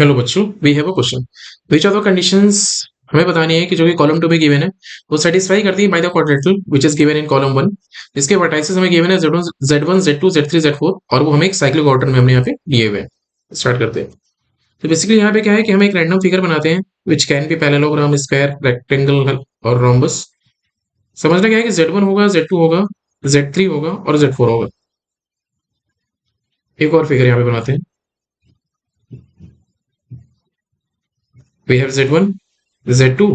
Hello बच्चों, we have a question. Which of the conditions हमें बतानी है कि जो कि कॉलम 2 में गिवन है वो सेटिस्फाई करती है by the quadratic which is given in column 1। इसके वर्टाइसेस हमें गिवन है z1 z2 z3 z4 और वो हमें एक साइक्लिक ऑर्डर में हमने यहाँ पे दिए हुए हैं। स्टार्ट करते हैं। तो बेसिकली यहाँ पे क्या है कि हम एक रैंडम फिगर बनाते हैं विच can B parallelogram, square, rectangle और रोम्बस। समझना क्या है कि z1 होगा, z2 होगा, z3 होगा और z4 होगा। एक और फिगर यहाँ पे बनाते हैं। We have z1 z2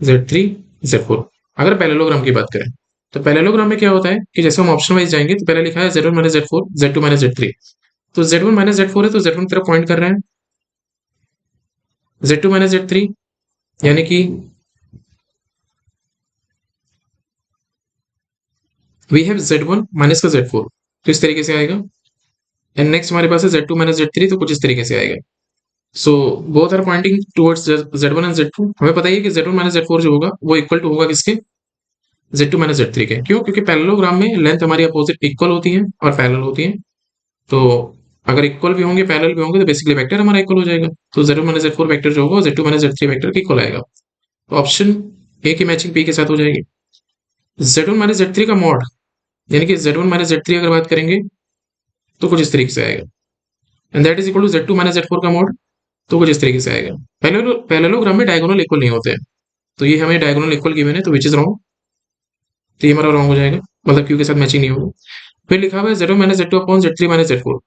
z3 z4। अगर पैरेललोग्राम की बात करें तो पैरेललोग्राम में क्या होता है कि जैसे हम ऑप्शन वाइज जाएंगे तो पहले लिखा है z1 minus z4 z2 minus z3। तो z1 माइनस z4 है तो z1 की तरफ पॉइंट कर रहे हैं, z2 माइनस z3 यानी कि वी हैव z1 माइनस का z4, तो इस तरीके से आएगा। एंड नेक्स्ट हमारे पास है z2 माइनस z3, तो कुछ इस तरीके से आएगा। So both are pointing towards z1 and z2। हमें पता ही है कि z1 माइनस z4 जो होगा वो इक्वल टू होगा किसके, z2 माइनस z3 के। क्यों? क्योंकि पैरेललोग्राम में लेंथ हमारी अपोजिट इक्वल होती है और पैरेलल होती है। तो अगर इक्वल भी होंगे पैरेलल भी होंगे तो बेसिकली वेक्टर हमारा इक्वल हो जाएगा। तो z1 माइनस z4 वेक्टर जो होगा z2 माइनस z3 वेक्टर के इक्वल आएगा। तो ऑप्शन ए की मैचिंग पी के साथ हो जाएगी। z1 माइनस z3 का मॉड यानी कि z1 माइनस z3 अगर बात करेंगे तो कुछ इस तरीके से आएगा। And that is equal to z2 minus z4 का मॉड, तो कुछ इस तरीके से आएगा। पैरेललोग्राम में डायगोनल इक्वल नहीं होते हैं, तो ये हमें डायगोनल इक्वल गिवन है तो विच इज रॉन्ग। तो ये हमारा रॉन्ग हो जाएगा, मतलब क्यू के साथ मैचिंग नहीं होगा। फिर लिखा हुआ है z1 minus z2 upon z3 minus z4।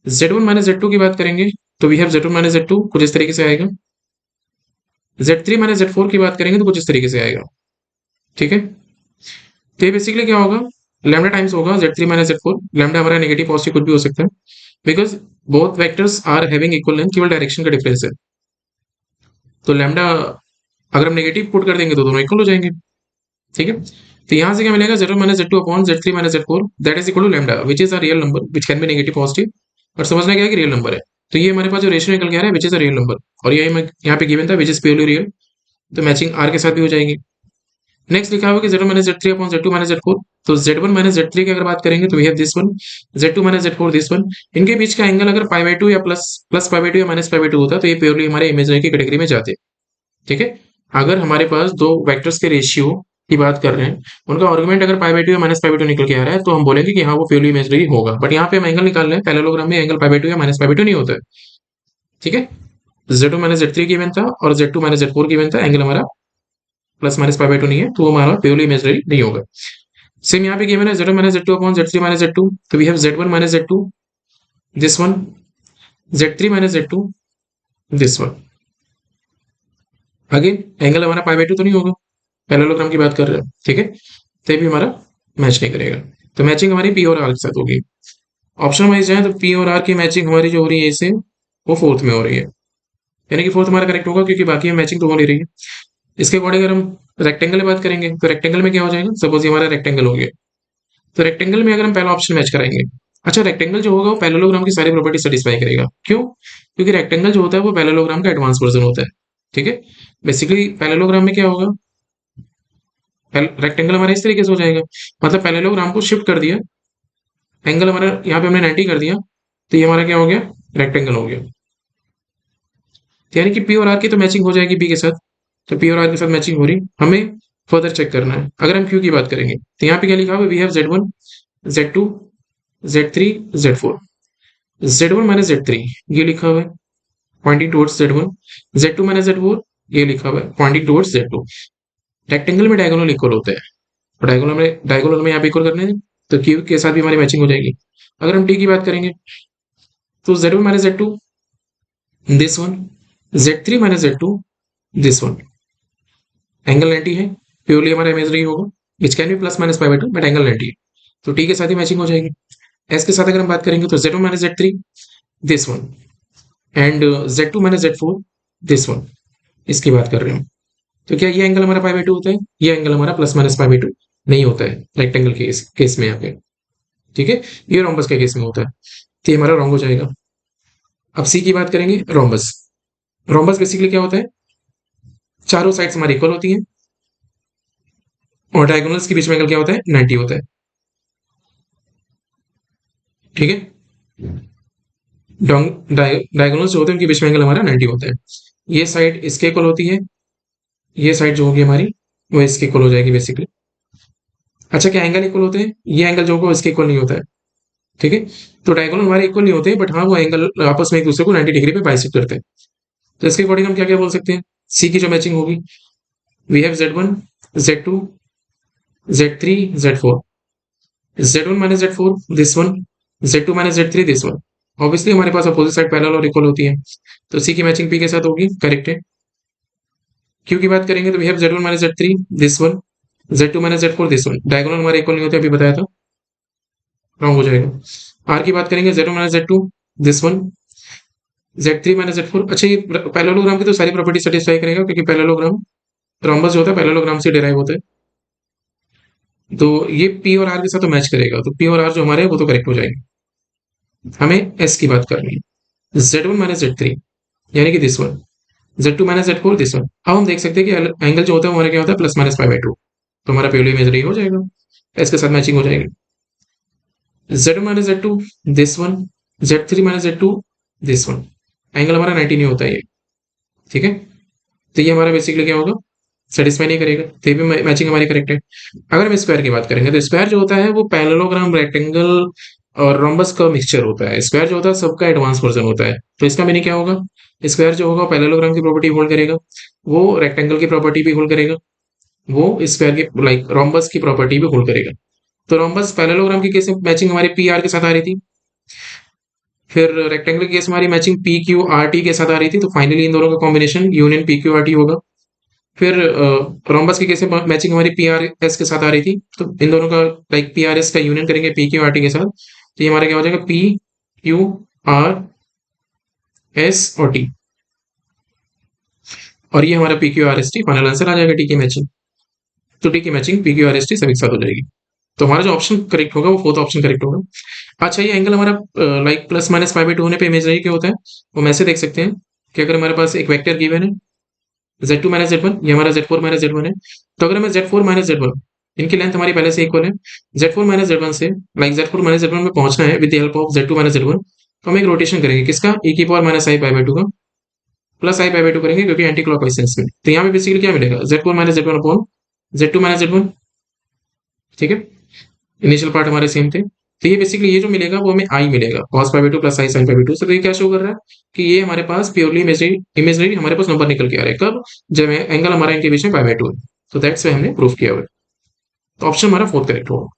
z1 minus z2 की बात करेंगे तो we have z1 minus z2, कुछ इस तरीके से आएगा। z3 माइनस z4 की बात करेंगे तो कुछ इस तरीके से आएगा। ठीक है, तो ये बेसिकली क्या होगा, लैम्डा टाइम्स होगा z3 माइनस z4। लैम्डा हमारा नेगेटिव पॉजिटिव कुछ भी हो सकता है because both vectors are having equal length, केवल डायरेक्शन का डिफरेंस है। तो लैम्डा अगर हम नेगेटिव पुट कर देंगे तो दोनों इक्वल हो जाएंगे। ठीक है, तो यहां से क्या मिलेगा, z1 minus z2 upon z3 minus z4 that is equal to lambda which is a real number which can be negative positive. और समझना क्या है कि रियल नंबर है। तो ये हमारे पास जो रेशियो निकल के आ रहा है विच इज अ रियल नंबर, और ये यहाँ पे गिवन था विच इज प्योरली रियल। तो मैचिंग आर के साथ भी हो जाएगी। नेक्स्ट लिखा हुआ कि z1 minus z3 upon z2 minus z4। तो z1 माइनस z3 की अगर बात करेंगे तो we have this one, z2 minus z4 this one. इनके बीच का एंगल अगर पाई बाई टू या plus plus pi by two या माइनस पाई बाई टू होता तो ये प्योरली हमारे इमेजनरी की कैटेगरी में जाते। ठीक है, अगर हमारे पास दो वेक्टर्स के रेशियो की बात कर रहे हैं, उनका आर्गुमेंट अगर पाई बाई टू या माइनस पाई बाई टू निकल के आ रहा है तो हम बोलेंगे कि हाँ वो प्योरली इमेजनरी होगा। बट यहाँ पे हम एंगल निकाल रहे हैं, पैरेललोग्राम में एंगल पाई बाई टू या माइनस पाई बाई टू नहीं होता है। ठीक है, z2 माइनस z3 की इवेंट था और z2 माइनस z4 की इवेंट था, एंगल हमारा plus minus pi by to नहीं है, तो वो हमारा प्योरली इमेजनरी नहीं होगा। सेम यहाँ पे गिवन है z1 minus z2 upon z3 minus z2। तो we have z1 minus z2 this one, z3 minus z2 this one. Again angle हमारा पाई बाई टू तो नहीं होगा, पैरेललोग्राम की बात कर रहे हैं। ठीक है, तो भी हमारा मैच नहीं करेगा। तो मैचिंग हमारी पी और आर के साथ होगी। ऑप्शन वाइज जाए तो पी और आर की मैचिंग हमारी जो हो रही है इसे वो फोर्थ में हो रही है, यानी कि फोर्थ हमारा करेक्ट होगा क्योंकि बाकी में मैचिंग तो हो नहीं रही है। इसके अकॉर्डिंग अगर हम रेक्टेंगल में बात करेंगे तो रेक्टेंगल में क्या हो जाएगा, सपोज ये हमारा रेक्टेंगल हो गया, तो रेक्टेंगल में अगर हम पहला ऑप्शन मैच कराएंगे, अच्छा रेक्टेंगल जो होगा वो पैरेललोग्राम की सारी प्रॉपर्टी सेटिस्फाई करेगा। क्यों? क्योंकि रेक्टेंगल जो होता है वो पैरेललोग्राम का एडवांस वर्जन होता है। ठीक है, बेसिकली पैरेललोग्राम में क्या होगा, रेक्टेंगल हमारा इस तरीके से हो जाएगा, मतलब पैरेललोग्राम को शिफ्ट कर दिया, एंगल हमारा यहाँ पे हमने 90 कर दिया, तो ये हमारा क्या हो गया, रेक्टेंगल हो गया। तो यानी कि पी और आर की तो मैचिंग हो जाएगी बी के साथ। तो पी और आर के साथ मैचिंग हो रही, हमें फर्दर चेक करना है। अगर हम क्यू की बात करेंगे तो यहाँ पे क्या लिखा हुआ है, we have z1 z2 z3 z4। z1 minus z3 ये लिखा हुआ है Poynting towards z1, z2 minus z4 ये लिखा हुआ है पॉइंटिंग टुवर्ड्स z2। रेक्टेंगल में डायगोनल इक्वल होता है, और डायगोनल में यहाँ पे इक्वल करने हैं, तो क्यू के साथ भी हमारी मैचिंग हो जाएगी। अगर हम टी की बात करेंगे तो z1 minus z2 this one, z3 minus z2 this one. Angle 90 है, प्योरली हमारा इमेजरी होगा, विच can B plus minus pi by to, but angle 90 है, तो टी के साथ ही मैचिंग हो जाएगी। एस के साथ अगर हम बात करेंगे तो z1 minus z3 this one, and z2 minus z4 this one, इसकी बात कर रहे हो। तो क्या ये एंगल हमारा पाई बाई टू होता है, ये एंगल हमारा plus minus pi by to नहीं होता है रेक्टेंगल के केस में यहाँ पे। ठीक है, ये रोम्बस के केस में होता है, तो ये हमारा रॉन्ग हो जाएगा। अब सी की बात करेंगे, रोम्बस। रोम्बस बेसिकली क्या होता है, चारों साइड्स हमारी इक्वल होती हैं और डायगोनल्स के बीच में एंगल क्या होता है, 90 होता है। ठीक है, डायगोनल्स जो होते हैं उनके बीच में एंगल हमारा 90 होता है। ये साइड इसके इक्वल होती है, ये साइड जो होगी हमारी वो इसके इक्वल हो जाएगी बेसिकली। अच्छा, क्या एंगल इक्वल होते हैं? ये एंगल जो होगा इसके इक्वल नहीं होता है, ठीक है। तो डायगोनल हमारे इक्वल नहीं होते, बट हाँ वो एंगल आपस में एक दूसरे को 90 डिग्री पे बाइसेक्ट करते हैं। तो इसके अकॉर्डिंग हम क्या क्या बोल सकते हैं? सी की जो मैचिंग होगी, we have Z1, Z2, Z3, Z4, Z1 minus Z4 this one, Z2 minus Z3 this one. Obviously हमारे पास अपोजिट साइड पैरेलल और इक्वल होती है, तो सी की मैचिंग पी के साथ होगी, करेक्ट है। क्यू की बात करेंगे तो we have Z1 minus Z3 this one, Z2 minus Z4 this one. Diagonal हमारे इक्वल नहीं होते, अभी बताया था, रॉन्ग हो जाएगा। आर की बात करेंगे Z1 minus Z2 this one, Z3 minus Z4। अच्छा, ये पैरेललोग्राम की तो सारी प्रॉपर्टी सेटिस्फाई करेगा, क्योंकि पैरेललोग्राम थ्रोम्बस जो होता है पैरेललोग्राम से डिराइव होता है, तो ये पी और आर के साथ तो मैच करेगा, तो पी और आर जो हमारे हैं वो तो करेक्ट हो जाएंगे। हमें एस की बात करनी है, Z1 माइनस Z3 यानी कि this one, Z2 minus Z4 this one. अब हम देख सकते हैं कि एंगल जो होता है हमारा क्या होता है, प्लस माइनस 5/2, तो हमारा प्योरली इमेजरी हो जाएगा, एस के साथ मैचिंग हो जाएगी। Z1 minus Z2 this one, Z3 minus Z2 this one. Angle हमारा 90 नहीं होता है ये, ठीक है। तो ये हमारा बेसिकली क्या होगा, सेटिस्फाई नहीं करेगा, तो ये भी मैचिंग हमारी करेक्ट है। अगर हम स्क्वायर की बात करेंगे तो स्क्वायर जो होता है वो पैरेललोग्राम, रेक्टेंगल और रोम्बस का मिक्सचर होता है। स्क्वायर जो होता है सबका एडवांस वर्जन होता है, तो इसका मीनिंग क्या होगा, स्क्वायर जो होगा पैरेललोग्राम की प्रॉपर्टी होल्ड करेगा, वो रेक्टेंगल की प्रॉपर्टी भी होल्ड करेगा, वो स्क्वायर की लाइक रोम्बस की प्रॉपर्टी भी होल्ड करेगा। तो रोम्बस पैरेललोग्राम की केस में मैचिंग हमारे पी आर के साथ आ रही थी, फिर रेक्टेंगल की केस हमारी matching P Q R T के साथ आ रही थी, तो फाइनली इन दोनों का combination union P Q R T होगा। फिर रोम्बस की केस में मैचिंग हमारी पी आर एस के साथ आ रही थी, तो इन दोनों का लाइक पी आर एस का यूनियन करेंगे पी क्यू आर टी के साथ, तो ये हमारा क्या हो जाएगा, पी क्यू आर एस और टी, और ये हमारा P Q R S T final answer आ जाएगा टी की मैचिंग। तो टी की matching P Q R S T सभी के साथ हो जाएगी, तो हमारा जो ऑप्शन करेक्ट होगा वो फोर्थ ऑप्शन करेक्ट होगा। अच्छा, ये एंगल हमारा लाइक प्लस माइनस 5/2 होने पे इमेजनरी क्या होता है, वो हम ऐसे देख सकते हैं कि अगर हमारे पास एक वेक्टर गिवन है Z2 माइनस Z1, ये हमारा Z4 माइनस Z1 है, तो अगर हमें Z4 माइनस Z1, इनकी लेंथ हमारी पहले से इक्वल है, Z4 माइनस Z1 से लाइक Z4 माइनस Z1 में पहुंचना है with the help of Z2 minus Z1, तो हम एक रोटेशन करेंगे किसका, e की power minus I pi by 2 का, प्लस आई पाई बाई 2 करेंगे क्योंकि एंटी क्लॉकवाइज सेंस में। तो यहाँ पे बेसिकली क्या मिलेगा, Z4 minus Z1 upon Z2 minus Z1, ठीक है। इनिशियल पार्ट हमारे सेम थे, तो ये बेसिकली ये जो मिलेगा वो हमें आई मिलेगा, cos pi by 2 plus I sine pi by 2। तो ये क्या शो कर रहा है कि ये हमारे पास प्योरली इमेजनरी हमारे पास नंबर निकल के आ रहा है, कब, जब एंगल हमारा इनके बीच में पाई बाई 2 है। तो दैट्स वे हमने प्रूव किया हुआ है, तो ऑप्शन हमारा फोर्थ करेक्ट होगा।